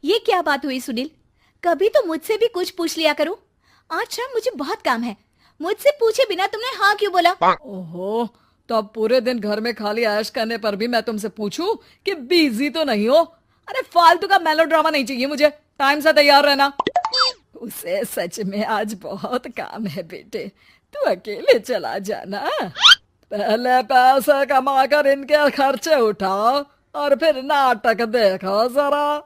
ये क्या बात हुई सुनील? कभी तो मुझसे भी कुछ पूछ लिया करो। आज शाम मुझे बहुत काम है। मुझसे पूछे बिना तुमने हाँ क्यों बोला? ओहो, तो अब पूरे दिन घर में खाली ऐश करने पर भी मैं तुमसे पूछूं कि बिजी तो नहीं हो? अरे फालतू का मेलोड्रामा नहीं चाहिए मुझे। टाइम से तैयार रहना। उसे सच में आज बहुत काम है बेटे, तू अकेले चला जाना। पहले पैसे कमा कर इनके खर्चे उठाओ और फिर नाटक देखो जरा।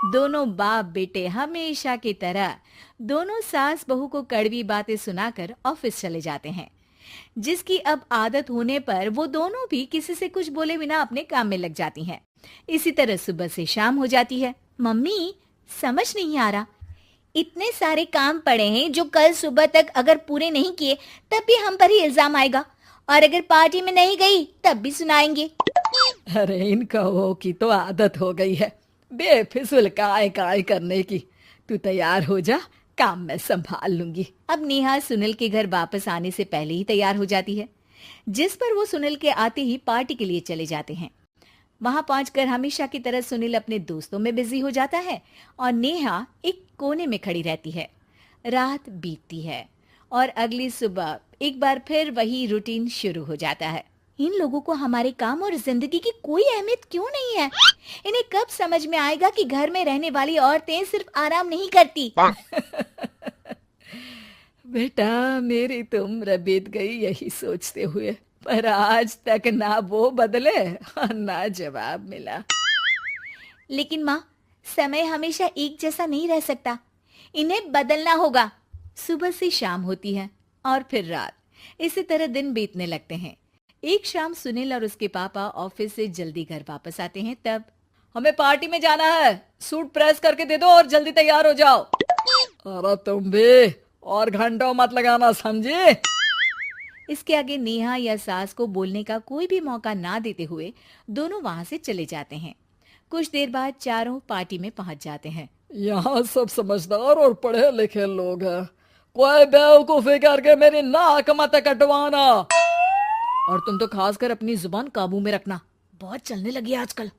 दोनों बाप बेटे हमेशा की तरह दोनों सास बहू को कड़वी बातें सुनाकर ऑफिस चले जाते हैं, जिसकी अब आदत होने पर वो दोनों भी किसी से कुछ बोले बिना अपने काम में लग जाती हैं। इसी तरह सुबह से शाम हो जाती है। मम्मी, समझ नहीं आ रहा, इतने सारे काम पड़े हैं जो कल सुबह तक अगर पूरे नहीं किए तब भी हम पर ही इल्जाम आएगा, और अगर पार्टी में नहीं गई तब भी सुनाएंगे। अरे इन कहो की तो आदत हो गई है बेफिजुल काय काय करने की। तू तैयार हो जा, काम मैं संभाल लूंगी। अब नेहा सुनील के घर वापस आने से पहले ही तैयार हो जाती है, जिस पर वो सुनील के आते ही पार्टी के लिए चले जाते हैं। वहां पहुंचकर हमेशा की तरह सुनील अपने दोस्तों में बिजी हो जाता है और नेहा एक कोने में खड़ी रहती है। रात बीतती है और अगली सुबह एक बार फिर वही रूटीन शुरू हो जाता है। इन लोगों को हमारे काम और जिंदगी की कोई अहमियत क्यों नहीं है? इन्हें कब समझ में आएगा कि घर में रहने वाली औरतें सिर्फ आराम नहीं करती। बेटा, मेरी तो उम्र बीत गई यही सोचते हुए, पर आज तक ना वो बदले और ना जवाब मिला। लेकिन माँ, समय हमेशा एक जैसा नहीं रह सकता, इन्हें बदलना होगा। सुबह से शाम होती है और फिर रात। इसी तरह दिन बीतने लगते हैं। एक शाम सुनील और उसके पापा ऑफिस से जल्दी घर वापस आते हैं। तब हमें पार्टी में जाना है, सूट प्रेस करके दे दो और जल्दी तैयार हो जाओ। अरे तुम भी और घंटों मत लगाना, समझे? इसके आगे नेहा या सास को बोलने का कोई भी मौका ना देते हुए दोनों वहां से चले जाते हैं। कुछ देर बाद चारों पार्टी में पहुंच जाते हैं। यहाँ सब समझदार और पढ़े लिखे लोग हैं, कोई बेवकूफी करके मेरी नाक मत कटवाना। और तुम तो खासकर अपनी जुबान काबू में रखना, बहुत चलने लगी है आजकल।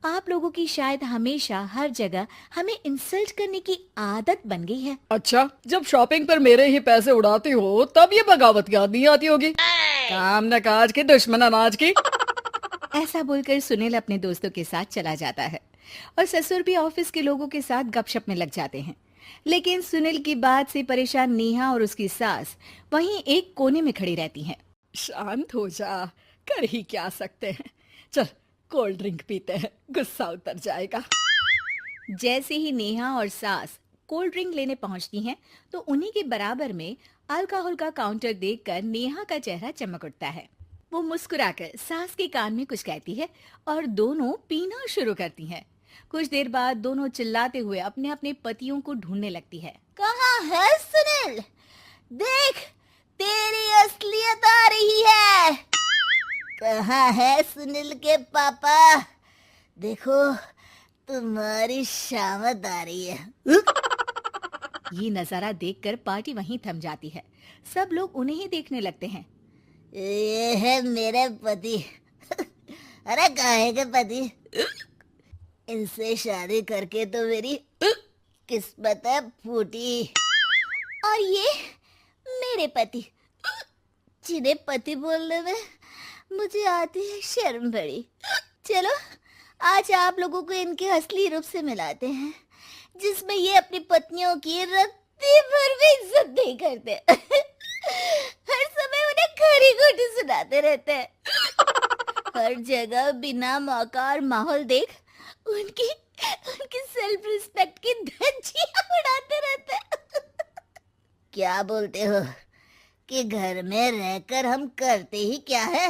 आप लोगों की शायद हमेशा हर जगह हमें इंसल्ट करने की आदत बन गई है। अच्छा, जब शॉपिंग पर मेरे ही पैसे उड़ाती हो तब ये बगावत याद नहीं आती होगी। काम न काज की, दुश्मन अनाज की। ऐसा बोलकर सुनील अपने दोस्तों के साथ चला जाता है और ससुर भी ऑफिस के लोगों के साथ गपशप में लग जाते हैं। लेकिन सुनील की बात से परेशान नेहा और उसकी सास वहीं एक कोने में खड़ी रहती हैं। शांत हो जा, कर ही क्या सकते हैं। चल कोल्ड ड्रिंक पीते हैं, गुस्सा उतर जाएगा। जैसे ही नेहा और सास कोल्ड ड्रिंक लेने पहुंचती हैं, तो उन्हीं के बराबर में अल्कोहल का काउंटर देखकर नेहा का चेहरा चमक उठता है। वो मुस्कुराकर सास के कान में कुछ कहती है और दोनों पीना शुरू करती हैं। कुछ देर बाद दोनों चिल्लाते हुए अपने अपने पतियों को ढूंढने लगती है। कहाँ है सुनील? देख, तेरी असलियत आ रही है। कहाँ है सुनील के पापा? देखो, तुम्हारी शामत आ रही है। ये नजारा देखकर पार्टी वहीं थम जाती है। सब लोग उन्हें ही देखने लगते हैं। ये है मेरे पति। अरे काहे के पति? इनसे शादी करके तो मेरी किस्मत है फूटी। और ये मेरे पति, जिन्हें पति बोलने में मुझे आती है शर्म बड़ी। चलो, आज आप लोगों को इनके असली रूप से मिलाते हैं, जिसमें ये अपनी पत्नियों की रत्ती भर भी इज्जत नहीं करते। हर समय उन्हें खरी खोटी सुनाते रहते हैं। हर जगह बिना मौका और माहौल देख उनकी उनकी सेल्फ रिस्पेक्ट की धज्जियां उड़ाते रहते हैं। क्या बोलते हो कि घर में रहकर हम करते ही क्या है?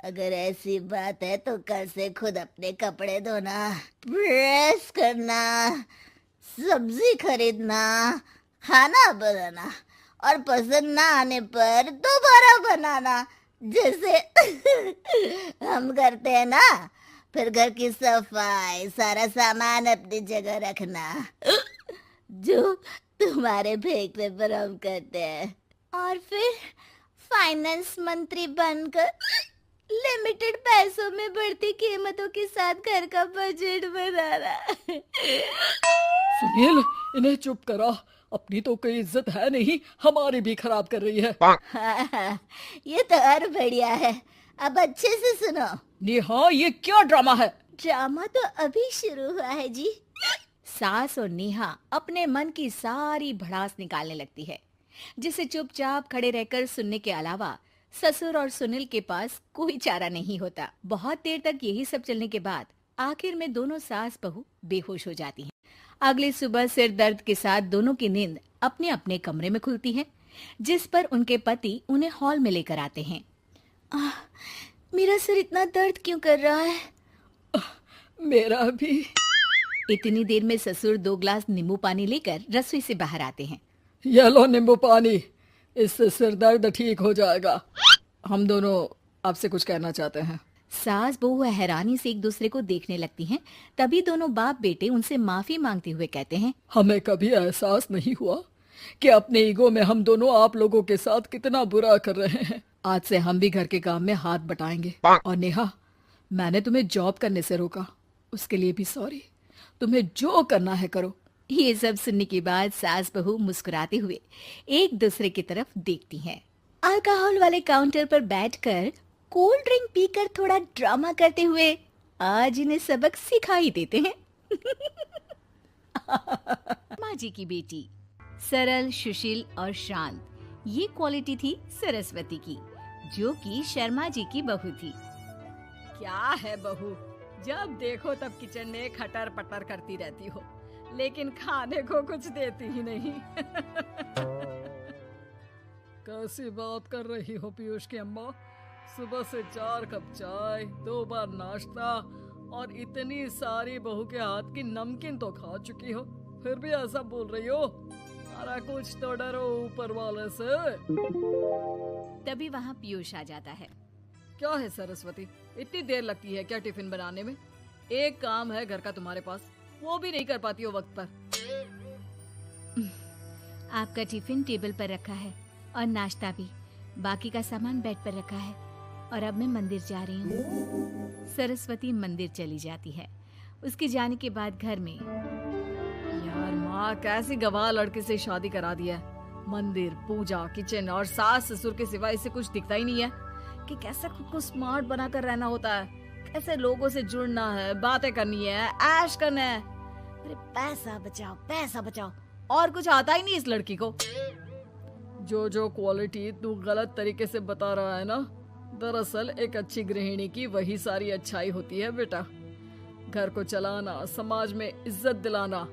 अगर ऐसी बात है तो कल से खुद अपने कपड़े धोना, प्रेस करना, सब्जी खरीदना, खाना बनाना और पसंद ना आने पर दोबारा बनाना, जैसे हम करते हैं ना। फिर घर की सफाई, सारा सामान अपनी जगह रखना, जो तुम्हारे फेंकने पर हम करते हैं। और फिर फाइनेंस मंत्री बनकर लिमिटेड पैसों में बढ़ती कीमतों के साथ घर का बजट बनाना। सुनील, इन्हें चुप करा। अपनी तो कोई इज्जत है नहीं, हमारी भी खराब कर रही है। हाँ, ये तो और बढ़िया है। अब अच्छे से सुनो। नेहा, ये क्या ड्रामा है? ड्रामा तो अभी शुरू हुआ है जी। सास और नेहा अपने मन की सारी भड़ास निकालने लगती है, जिसे चुपचाप खड़े रहकर सुनने के अलावा ससुर और सुनील के पास कोई चारा नहीं होता। बहुत देर तक यही सब चलने के बाद आखिर में दोनों सास बहू बेहोश हो जाती हैं। अगली सुबह सिर दर्द के साथ दोनों की नींद अपने अपने कमरे में खुलती है, जिस पर उनके पति उन्हें हॉल में लेकर आते हैं। मेरा सिर इतना दर्द क्यों कर रहा है? मेरा भी। इतनी देर में ससुर 2 ग्लास नींबू पानी लेकर रसोई से बाहर आते हैं। ये लो नींबू पानी, इससे सिर दर्द ठीक हो जाएगा। हम दोनों आपसे कुछ कहना चाहते हैं। सास बहू हैरानी से एक दूसरे को देखने लगती हैं। तभी दोनों बाप बेटे उनसे माफी मांगते हुए कहते हैं, हमें कभी एहसास नहीं हुआ कि अपने ईगो में हम दोनों आप लोगों के साथ कितना बुरा कर रहे हैं। आज से हम भी घर के काम में हाथ बटाएंगे। और नेहा, मैंने तुम्हें जॉब करने से रोका, उसके लिए भी सॉरी। तुम्हें जो करना है करो। ये सब सुनने के बाद सास बहू मुस्कुराते हुए एक दूसरे की तरफ देखती हैं। अल्कोहल वाले काउंटर पर बैठकर कोल्ड ड्रिंक पीकर थोड़ा ड्रामा करते हुए आज इन्हें सबक सिखा ही देते हैं। माँ जी की बेटी, सरल, सुशील और शांत, ये क्वालिटी थी सरस्वती की, जो कि शर्मा जी की बहू थी। क्या है बहू, जब देखो तब किचन में खटर पटर करती रहती हो, लेकिन खाने को कुछ देती ही नहीं। कैसी बात कर रही हो पीयूष की अम्मा? सुबह से 4 कप चाय, 2 बार नाश्ता और इतनी सारी बहू के हाथ की नमकीन तो खा चुकी हो, फिर भी ऐसा बोल रही हो? अरे कुछ तो डरो ऊपर वाले से। तभी वहाँ पीयूष आ जाता है। क्या है सरस्वती, इतनी देर लगती है क्या टिफिन बनाने में? एक काम है घर का तुम्हारे पास, वो भी नहीं कर पाती हो वक्त पर। आपका टिफिन टेबल पर रखा है और नाश्ता भी, बाकी का सामान बेड पर रखा है और अब मैं मंदिर जा रही हूँ। सरस्वती मंदिर चली जाती है। उसके जाने के बाद घर में, यार माँ, कैसी गवाह लड़के से शादी करा दिया है। मंदिर, पूजा, किचन और सास ससुर के सिवा इसे कुछ दिखता ही नहीं है कि कैसे खुद को स्मार्ट बनाकर रहना होता है, कैसे लोगों से जुड़ना है, बातें करनी है, ऐश करना है। अरे पैसा बचाओ, पैसा बचाओ, और कुछ आता ही नहीं इस लड़की को। जो क्वालिटी तू गलत तरीके से बता रहा है ना, दरअसल एक अच्छी गृहिणी की वही सारी अच्छाई होती है बेटा। घर को चलाना, समाज में इज्जत दिलाना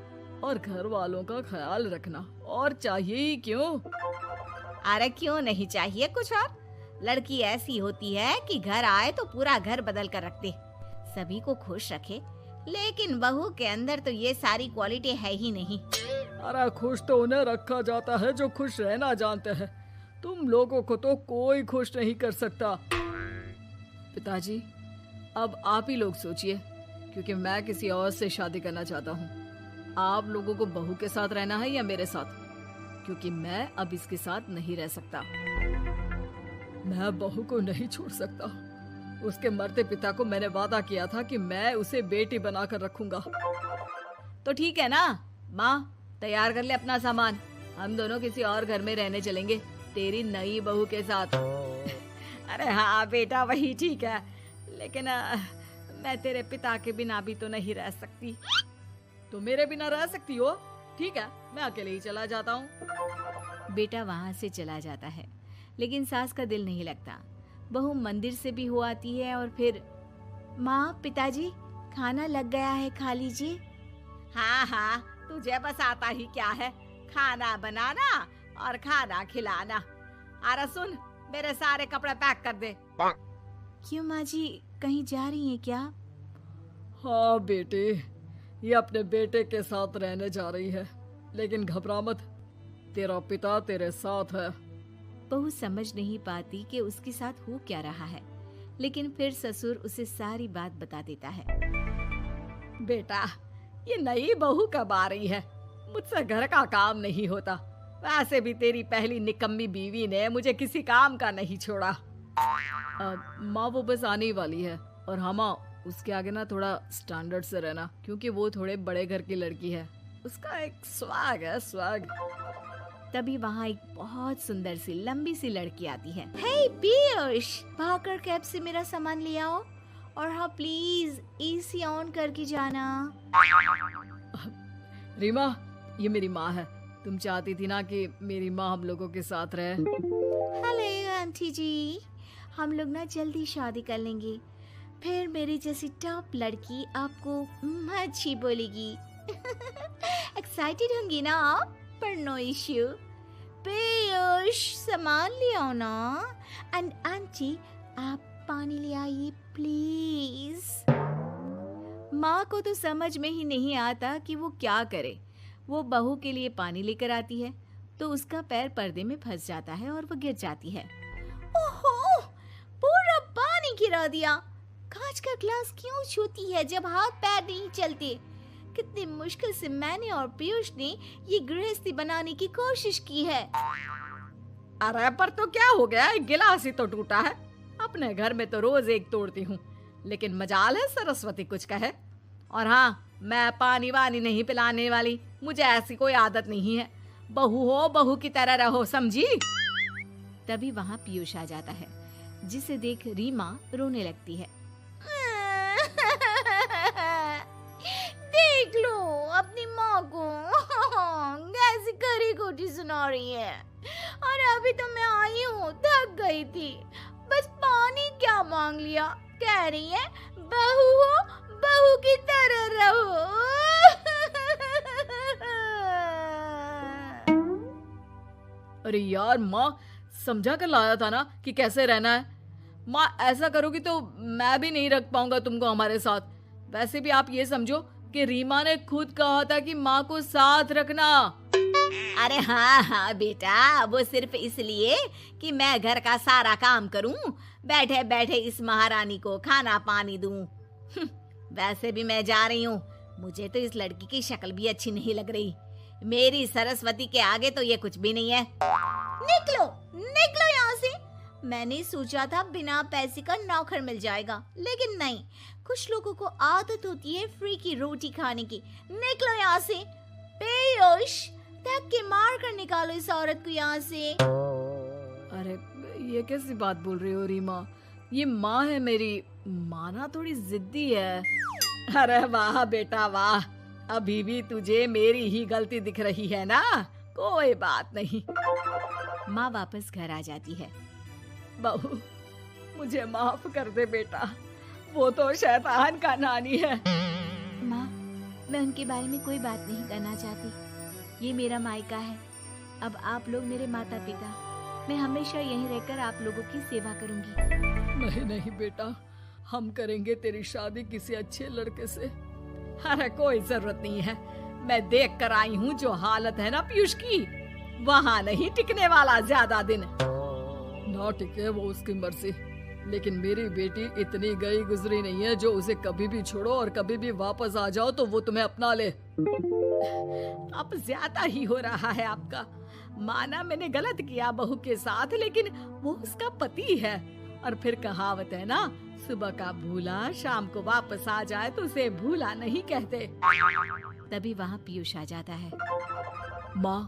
और घर वालों का ख्याल रखना, और चाहिए ही क्यों? अरे क्यों नहीं चाहिए कुछ और? लड़की ऐसी होती है कि घर आए तो पूरा घर बदल कर रख दे, सभी को खुश रखे। लेकिन बहू के अंदर तो ये सारी क्वालिटी है ही नहीं। अरे खुश तो उन्हें रखा जाता है जो खुश रहना जानते हैं। तुम लोगों को तो कोई खुश नहीं कर सकता। पिताजी, अब आप ही लोग सोचिए, क्योंकि मैं किसी और से शादी करना चाहता हूँ। आप लोगों को बहू के साथ रहना है या मेरे साथ? क्योंकि मैं अब इसके साथ नहीं रह सकता। मैं बहू को नहीं छोड़ सकता। उसके मरते पिता को मैंने वादा किया था कि मैं उसे बेटी बनाकर रखूंगा। तो ठीक है ना माँ, तैयार कर ले अपना सामान, हम दोनों किसी और घर में रहने चलेंगे तेरी नई बहू के साथ। अरे हाँ बेटा, वही ठीक है, लेकिन मैं तेरे पिता के बिना भी तो नहीं रह सकती। तो मेरे बिना रह सकती हो? ठीक है, मैं अकेले ही चला जाता हूँ। बेटा वहाँ से चला जाता है, लेकिन सास का दिल नहीं लगता। बहू मंदिर से भी हो आती है और फिर, माँ, पिताजी, खाना लग गया है, खा लीजिए। हाँ हाँ, तुझे बस आता ही क्या है, खाना बनाना और खाना खिलाना। अरे सुन, मेरे सारे कपड़े पैक कर दे। क्यों माँ जी, कहीं जा रही हैं क्या? हाँ बेटे, ये अपने बेटे के साथ रहने जा रही है, लेकिन घबरा मत, तेरा पिता तेरे साथ है। बहू समझ नहीं पाती कि उसके साथ हो क्या रहा है, लेकिन फिर ससुर उसे सारी बात बता देता है। बेटा, ये नई बहू कब आ रही है? मुझसे घर का काम नहीं होता। वैसे भी तेरी पहली निकम्मी बीवी ने मुझे किसी काम का नहीं छोड़ा। माँ वो बस आने ही वाली है, और हाँ माँ, उसके आगे ना थोड़ा स्टैंडर्ड से रहना, क्योंकि वो थोड़े बड़े घर की लड़की है। उसका एक स्वैग है, स्वैग। तभी वहाँ एक बहुत सुंदर सी लंबी सी लड़की आती है। हे पीयूष, भागकर कैब से मेरा सामान ले आओ, और हाँ प्लीज एसी ऑन करके जाना। रीमा, ये मेरी माँ है। तुम चाहती थी ना कि मेरी माँ हम लोगों के साथ रहे। हेलो आंटी जी, हम लोग ना जल्दी शादी कर लेंगे, फिर मेरी जैसी टॉप लड़की आपको अच्छी बोलेगी। एक्साइटेड होंगी ना आप? पर नो इश्यू। पीयूष सामान ले आओ ना, एंड आंटी आप पानी ले आइए प्लीज। माँ को तो समझ में ही नहीं आता कि वो क्या करे। वो बहू के लिए पानी लेकर आती है तो उसका पैर पर्दे में फंस जाता है और वो गिर जाती है। ओहो, पूरा पानी गिरा दिया। कांच का ग्लास क्यों छूती है जब हाथ पैर नहीं चलते? कितनी मुश्किल से मैंने और पीयूष ने ये गृहस्थी बनाने की कोशिश की है। अरे पर तो क्या हो गया, एक गिलास ही तो टूटा है। अपने घर में तो रोज एक तोड़ती हूँ, लेकिन मजाल है सरस्वती कुछ कहे। और हाँ, मैं पानी वानी नहीं पिलाने वाली, मुझे ऐसी कोई आदत नहीं है। बहू हो, बहू की तरह रहो, समझी? तभी वहाँ पीयूष आ जाता है, जिसे देख रीमा रोने लगती है। देख लो अपनी माँ को कैसी खरी खोटी सुना रही है। और अभी तो मैं आई हूँ, थक गई थी, बस पानी क्या मांग लिया। कह रही है बहू हो, बहू की तरह रहो। अरे यार माँ, समझा कर लाया था ना कि कैसे रहना है। माँ ऐसा करोगी तो मैं भी नहीं रख पाऊंगा तुमको हमारे साथ। वैसे भी आप ये समझो कि रीमा ने खुद कहा था कि माँ को साथ रखना। अरे हाँ हाँ बेटा, वो सिर्फ इसलिए कि मैं घर का सारा काम करूं, बैठे बैठे इस महारानी को खाना पानी दूं। वैसे भी मैं जा रही हूँ, मुझे तो इस लड़की की शक्ल भी अच्छी नहीं लग रही। मेरी सरस्वती के आगे तो ये कुछ भी नहीं है। निकलो निकलो यहाँ से। मैंने सोचा था बिना पैसे का नौकर मिल जाएगा, लेकिन नहीं। कुछ लोगों को आदत होती है फ्री की रोटी खाने की। निकलो यहाँ से। पीयूष, धक्के मार कर निकालो इस औरत को यहाँ से। अरे ये कैसी बात बोल रही हो रीमा? ये माँ है मेरी। माँ ना थोड़ी जिद्दी है। अरे वाह बेटा वाह, अभी भी तुझे मेरी ही गलती दिख रही है ना? कोई बात नहीं। माँ वापस घर आ जाती है। बहू, मुझे माफ कर दे बेटा, वो तो शैतान का नानी है। माँ, मैं उनके बारे में कोई बात नहीं करना चाहती। ये मेरा मायका है। अब आप लोग मेरे माता पिता। मैं हमेशा यहीं रहकर आप लोगों की सेवा करूंगी। नहीं नहीं बेटा, हम करेंगे तेरी शादी किसी अच्छे लड़के से। अरे कोई जरूरत नहीं है, मैं देख कर आई हूँ जो हालत है ना पीयूष की, वहाँ नहीं टिकने वाला ज्यादा दिन। ना टिके वो उसकी मर्जी, लेकिन मेरी बेटी इतनी गई गुजरी नहीं है जो उसे कभी भी छोड़ो और कभी भी वापस आ जाओ तो वो तुम्हें अपना ले। अब ज्यादा ही हो रहा है आपका। माना मैंने गलत किया बहू के साथ, लेकिन वो उसका पति है। और फिर कहावत है ना, सुबह का भूला शाम को वापस आ जाए तो उसे भूला नहीं कहते। तभी वहाँ पीयूष आ जाता है। माँ,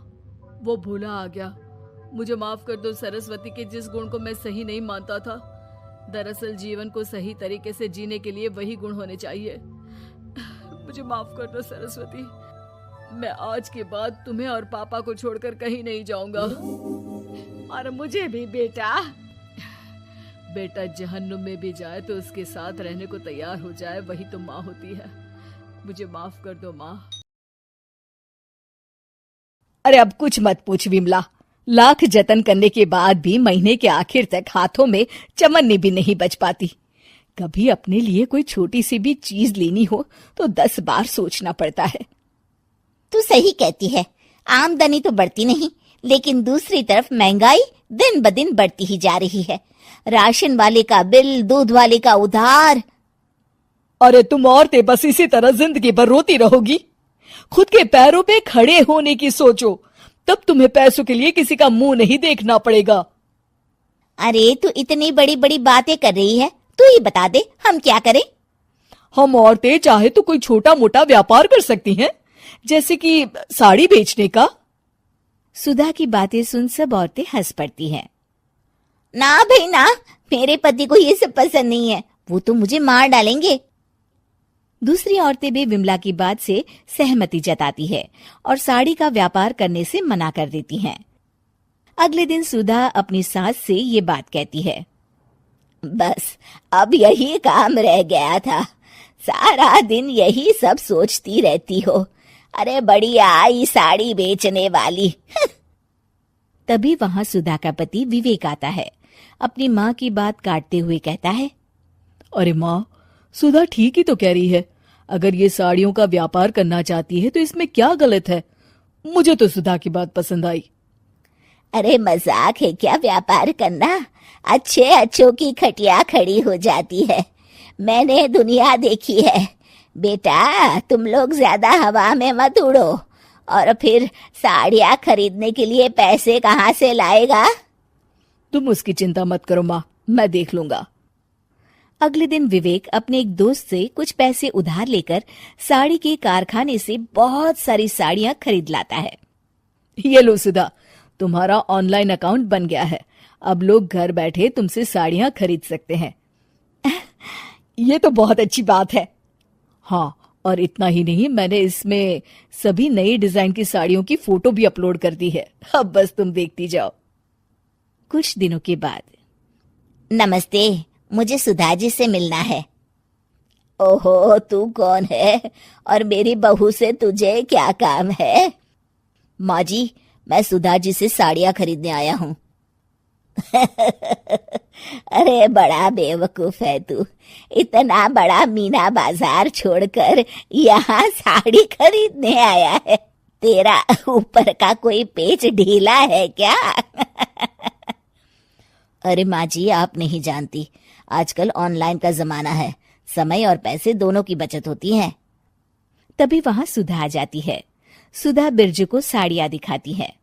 वो भूला आ गया, मुझे माफ कर दो सरस्वती के जिस गुण को मैं सही नहीं मानता था। दरअसल जीवन को सही तरीके से जीने के लिए वही गुण होने चाहिए। मुझे माफ कर दो सरस्वती, मैं आज के बाद तुम्हें और पापा को छोड़कर कहीं नहीं जाऊंगा। और मुझे भी बेटा। बेटा जहन्नुम में भी जाए तो उसके साथ रहने को तैयार हो जाए, वही तो माँ होती है। मुझे माफ कर दो माँ। अरे अब कुछ मत पूछ विमला, लाख जतन करने के बाद भी महीने के आखिर तक हाथों में चमन्नी भी नहीं बच पाती। कभी अपने लिए कोई छोटी सी भी चीज लेनी हो तो 10 बार सोचना पड़ता है। तू सही कहती है, आमदनी तो बढ़ती नहीं, लेकिन दूसरी तरफ महंगाई दिन ब दिन बढ़ती ही जा रही है। राशन वाले का बिल, दूध वाले का उधार। अरे तुम औरतें बस इसी तरह जिंदगी भर रोती रहोगी। खुद के पैरों पे खड़े होने की सोचो, तब तुम्हें पैसों के लिए किसी का मुंह नहीं देखना पड़ेगा। अरे तू इतनी बड़ी बड़ी बातें कर रही है, तू ही बता दे हम क्या करें। हम औरतें चाहे तो कोई छोटा मोटा व्यापार कर सकती हैं, जैसे कि साड़ी बेचने का। सुधा की बातें सुन सब औरतें हंस पड़ती हैं। ना भाई ना, मेरे पति को ये सब पसंद नहीं है, वो तो मुझे मार डालेंगे। दूसरी औरतें भी विमला की बात से सहमति जताती है और साड़ी का व्यापार करने से मना कर देती हैं। अगले दिन सुधा अपनी सास से ये बात कहती है। बस अब यही काम रह गया था, सारा दिन यही सब सोचती रहती हो। अरे बढ़िया आई साड़ी बेचने वाली। तभी वहां सुधा का पति विवेक आता है। अपनी माँ की बात काटते हुए कहता है, अरे माँ, सुधा ठीक ही तो कह रही है। अगर ये साड़ियों का व्यापार करना चाहती है तो इसमें क्या गलत है। मुझे तो सुधा की बात पसंद आई। अरे मजाक है क्या व्यापार करना? अच्छे अच्छों की खटिया खड़ी हो जाती है। मैंने दुनिया देखी है। बेटा तुम लोग ज्यादा हवा में मत उड़ो, और फिर साड़ियाँ खरीदने के लिए पैसे कहाँ से लाएगा? तुम उसकी चिंता मत करो माँ, मैं देख लूंगा। अगले दिन विवेक अपने एक दोस्त से कुछ पैसे उधार लेकर साड़ी के कारखाने से बहुत सारी साड़ियां खरीद लाता है। ये लो सुधा, तुम्हारा ऑनलाइन अकाउंट बन गया है। अब लोग घर बैठे तुमसे साड़ियां खरीद सकते हैं। ये तो बहुत अच्छी बात है। हाँ, और इतना ही नहीं, मैंने इसमें सभी नई डिजाइन की साड़ियों की फोटो भी अपलोड कर दी है। अब बस तुम देखती जाओ। कुछ दिनों के बाद, नमस्ते, मुझे सुधा जी से मिलना है। ओहो, तू कौन है और मेरी बहू से तुझे क्या काम है? माँ जी, मैं सुधा जी से साड़ियाँ खरीदने आया हूँ। अरे बड़ा बेवकूफ है तू, इतना बड़ा मीना बाजार छोड़कर यहाँ साड़ी खरीदने आया है। तेरा ऊपर का कोई पेच ढीला है क्या? अरे माँ जी, आप नहीं जानती, आजकल ऑनलाइन का जमाना है, समय और पैसे दोनों की बचत होती है। तभी वहां सुधा आ जाती है। सुधा बिरजू को साड़ियां दिखाती है।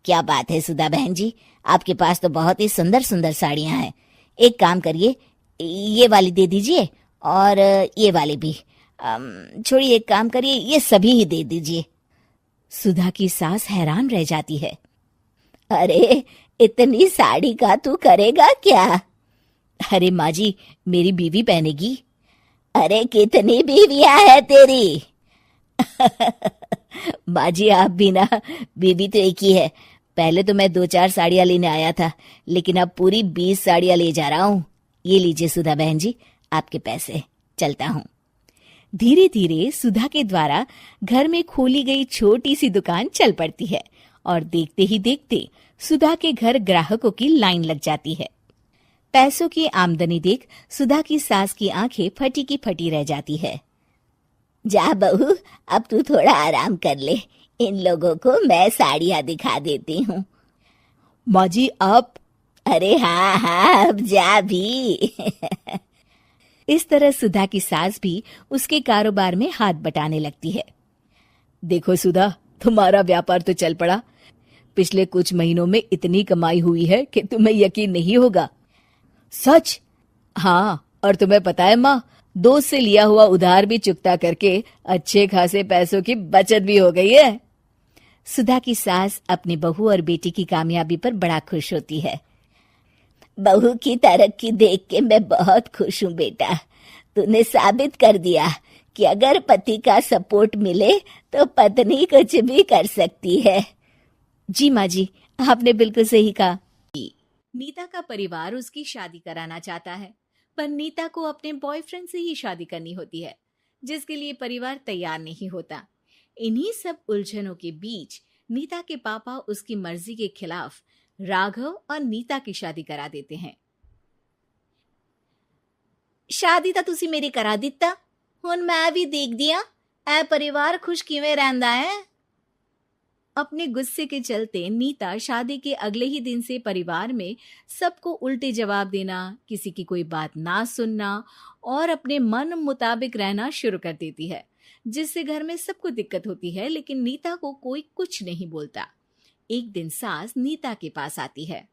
क्या बात है सुधा बहन जी, आपके पास तो बहुत ही सुंदर सुंदर साड़ियां हैं। एक काम करिए, ये वाली दे दीजिए और ये वाली भी। छोड़िए, एक काम करिए, ये सभी ही दे दीजिए। सुधा की सास हैरान रह जाती है। अरे इतनी साड़ी का तू करेगा क्या? अरे माँ जी, मेरी बीवी पहनेगी। अरे कितनी बीवियां है तेरी? माँ जी, आप भी ना, बीवी तो एक ही है। पहले तो मैं 2-4 साड़ियाँ लेने आया था, लेकिन अब पूरी 20 साड़ियाँ ले जा रहा हूँ। ये लीजिए सुधा बहन जी, आपके पैसे, चलता हूँ। धीरे धीरे सुधा के द्वारा घर में खोली गई छोटी सी दुकान चल पड़ती है और देखते ही देखते सुधा के घर ग्राहकों की लाइन लग जाती है। पैसों की आमदनी देख सुधा की सास की आंखें फटी की फटी रह जाती है। जा बहू, अब तू थोड़ा आराम कर ले, इन लोगों को मैं साड़ियाँ दिखा देती हूँ। माँ जी आप? अरे हाँ हाँ, अब जा भी। इस तरह सुधा की सास भी उसके कारोबार में हाथ बटाने लगती है। देखो सुधा, तुम्हारा व्यापार तो चल पड़ा। पिछले कुछ महीनों में इतनी कमाई हुई है कि तुम्हें यकीन नहीं होगा। सच? हाँ, और तुम्हें पता है माँ, दोस्त से लिया हुआ उधार भी चुकता करके अच्छे खासे पैसों की बचत भी हो गई है। सुधा की सास अपनी बहू और बेटी की कामयाबी पर बड़ा खुश होती है। बहू की तरक्की देख के मैं बहुत खुश हूँ बेटा। तूने साबित कर दिया कि अगर पति का सपोर्ट मिले तो पत्नी कुछ भी कर सकती है। जी माँ जी, आपने बिल्कुल सही कहा। नीता का परिवार उसकी शादी कराना चाहता है, पर नीता को अपने बॉयफ्रेंड से ही शादी करनी होती है, जिसके लिए परिवार तैयार नहीं होता। इन्हीं सब उलझनों के बीच नीता के पापा उसकी मर्जी के खिलाफ राघव और नीता की शादी करा देते हैं। शादी तो तुसी मेरी करा दिता, हुन मैं भी देख दिया ए परिवार खुश किवें रहंदा है। अपने गुस्से के चलते नीता शादी के अगले ही दिन से परिवार में सबको उल्टे जवाब देना, किसी की कोई बात ना सुनना और अपने मन मुताबिक रहना शुरू कर देती है, जिससे घर में सबको दिक्कत होती है, लेकिन नीता को कोई कुछ नहीं बोलता। एक दिन सास नीता के पास आती है।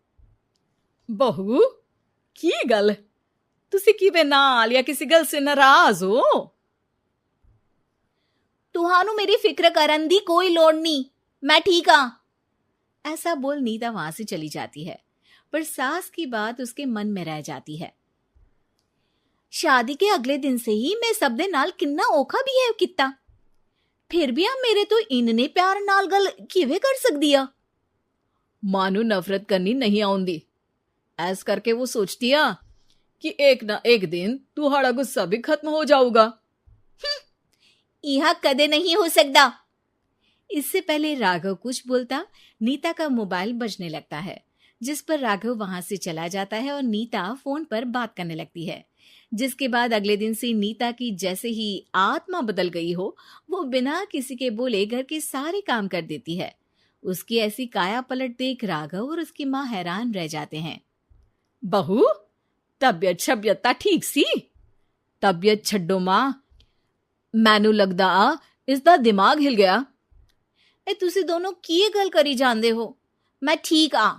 बहू की गल तुसी किवे नाल या किसी गल से नाराज हो? तुहानू मेरी फिक्र करन दी कोई लोड़ नहीं, मैं ठीक हाँ। ऐसा बोल नीता वहां से चली जाती है, पर सास की बात उसके मन में रह जाती है। शादी के अगले दिन से ही मैं सब दे नाल किन्ना औखा बिहेव किता, फिर भी आप मेरे तो इन्ने प्यार नाल गल किवे कर सकदी आ। मां नू नफरत करनी नहीं आउंदी, ऐस करके वो सोचती आ कि एक ना एक दिन तुम्हारा गुस्सा भी खत्म हो जाऊगा। यह कदे नहीं हो सकता। इससे पहले राघव कुछ बोलता, नीता का मोबाइल बजने लगता है, जिस पर राघव वहां से चला जाता है और नीता फोन पर बात करने लगती है। जिसके बाद अगले दिन से नीता की जैसे ही आत्मा बदल गई हो, वो बिना किसी के बोले घर के सारे काम कर देती है। उसकी ऐसी काया पलट देख राघव और उसकी माँ हैरान रह जाते हैं। बहू तबियत शबियत ठीक सी? तबियत छड्डो मां, मैनू लगदा इसदा दिमाग हिल गया। ए तुसी दोनों की गल करी जांदे हो? मैं ठीक आ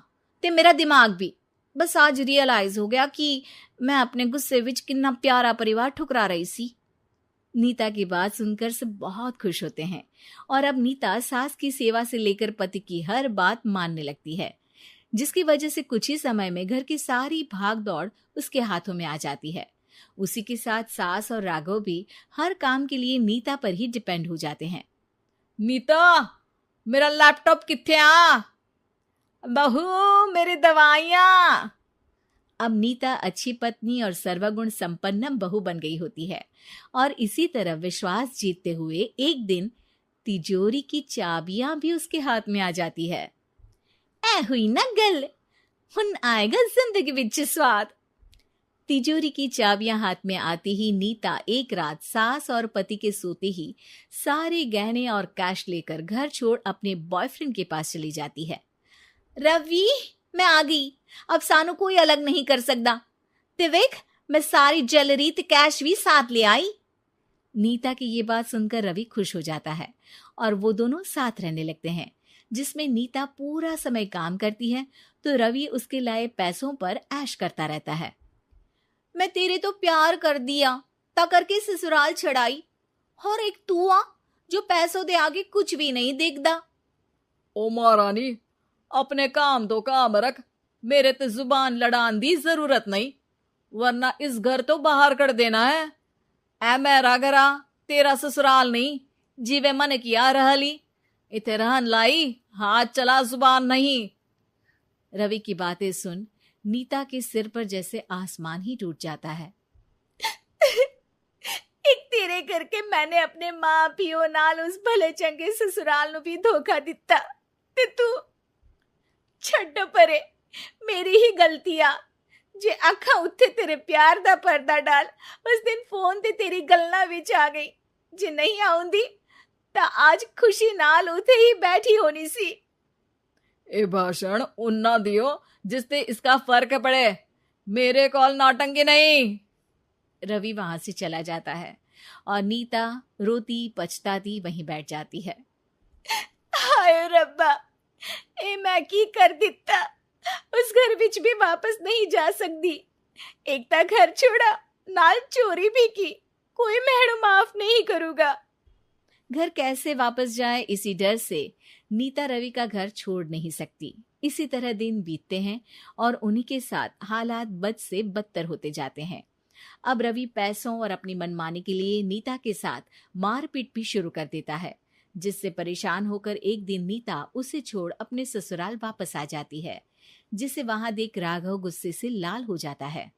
ते मेरा दिमाग भी। बस आज रियलाइज हो गया कि मैं अपने गुस्से विच कितना प्यारा परिवार ठुकरा रही सी। नीता की बात सुनकर सब बहुत खुश होते हैं और अब नीता सास की सेवा से लेकर पति की हर बात मानने लगती है, जिसकी वजह से कुछ ही समय में घर की सारी भाग दौड़ उसके हाथों में आ जाती है। उसी के साथ सास और राघव भी हर काम के लिए नीता पर ही डिपेंड हो जाते हैं। नीता मेरा लैपटॉप किथे आ? बहू मेरी दवाइयां। अब नीता अच्छी पत्नी और सर्वगुण संपन्न बहू बन गई होती है और इसी तरह विश्वास जीतते हुए एक दिन तिजोरी की चाबियां भी उसके हाथ में आ जाती है। ऐ हुई ना गल, हुन आएगा जिंदगी विच स्वाद। तिजोरी की चाबियां हाथ में आती ही नीता एक रात सास और पति के सोते ही सारे गहने और कैश लेकर घर छोड़ अपने बॉयफ्रेंड के पास चली जाती है। रवि मैं आ गई, अब सानू कोई अलग नहीं कर सकता। ते वेख मैं सारी ज्वेलरी ते कैश भी साथ ले आई। नीता की ये बात सुनकर रवि खुश हो जाता है और वो दोनों साथ रहने लगते हैं, जिसमें नीता पूरा समय काम करती है तो रवि उसके लाए पैसों पर ऐश करता रहता है। मैं तेरे तो प्यार कर दिया ता करके ससुराल छड़ाई, और एक तू आ जो पैसों दे आगे कुछ भी नहीं देखदा। ओ महारानी अपने काम तो काम रख, मेरे ते जुबान लड़ान दी जरूरत नहीं, वरना इस घर तो बाहर कर देना है। ऐ मेरा घरा तेरा ससुराल नहीं, जीवे मन किया रहली इथे रहन लाई, हाथ चला जुबान नहीं। रवि की बातें सुन नीता के सिर पर जैसे आसमान ही टूट जाता है। एक तेरे करके मैंने अपने मां पियो नाल उस भले चंगे ससुराल नु भी धोखा दिता ते तू छड्ड परे, मेरी ही गलती आ जे अखा उत्थे तेरे प्यार दा पर्दा डाल उस दिन फोन ते तेरी गल्ला विच आ गई। जे नहीं आउंदी ता आज खुशी नाल उथे ही बैठी होनी सी। ए भाषण उन्ना दियो जिससे इसका फर्क पड़े, मेरे कॉल नौटंकी नहीं। रवि वहां से चला जाता है और नीता रोती पछताती वहीं बैठ जाती है। हाय रब्बा, ए मैं की कर दिता, उस घर विच भी वापस नहीं जा सकती। एक ता घर छोड़ा नाल चोरी भी की, कोई मेहणु माफ नहीं करूंगा। घर कैसे वापस जाए इसी डर से नीता रवि का घर छोड़ नहीं सकती। इसी तरह दिन बीतते हैं और उन्हीं के साथ हालात बद से बदतर होते जाते हैं। अब रवि पैसों और अपनी मनमानी के लिए नीता के साथ मारपीट भी शुरू कर देता है, जिससे परेशान होकर एक दिन नीता उसे छोड़ अपने ससुराल वापस आ जाती है, जिसे वहां देख राघव गुस्से से लाल हो जाता है।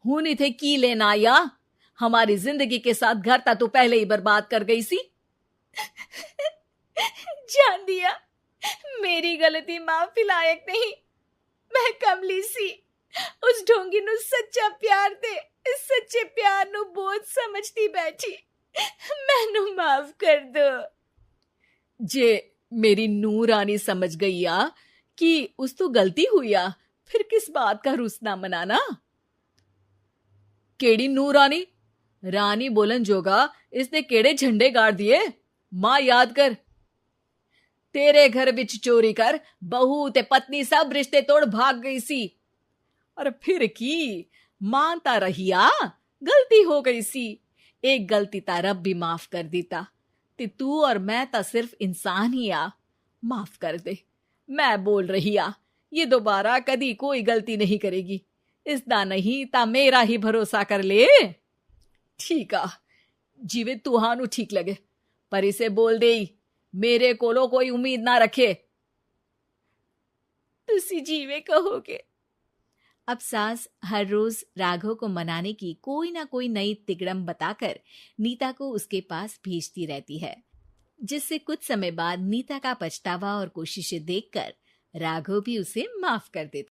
हुन इथे की लेना आया, हमारी जिंदगी के साथ घर ता तो पहले ही बर्बाद कर गई सी। जान दिया, मेरी गलती माफी लायक नहीं। मैं कमली सी उस ढोंगी नु सच्चा प्यार दे इस सच्चे प्यार नु बोझ समझती बैठी। मैनू माफ कर दो। जे मेरी नूर रानी समझ गई आ कि उस तो गलती हुई आ, फिर किस बात का रुसना मनाना। केड़ी नूर रानी? रानी बोलन जोगा इसने केड़े झंडे गाड़ दिए, मां याद कर। तेरे घर विच चोरी कर बहू ते पत्नी सब रिश्ते तोड़ भाग गई सी। अरे फिर की मानता रहिया, गलती हो गई सी। एक गलती ता रब भी माफ कर देता। ते तू और मैं ता सिर्फ इंसान ही आ। माफ कर दे। मैं बोल रही आ, ये दोबारा कदी कोई गलती नहीं करेगी। इसदा नहीं ता मेरा ही भरोसा कर ले। ठीक आ, जिवे तुहानू ठीक लगे, पर इसे बोल दे मेरे कोलो कोई उम्मीद ना रखे। तुसी जिवे कहोगे। अब सास हर रोज राघव को मनाने की कोई ना कोई नई तिकड़म बताकर नीता को उसके पास भेजती रहती है, जिससे कुछ समय बाद नीता का पछतावा और कोशिशें देखकर राघव भी उसे माफ कर देता।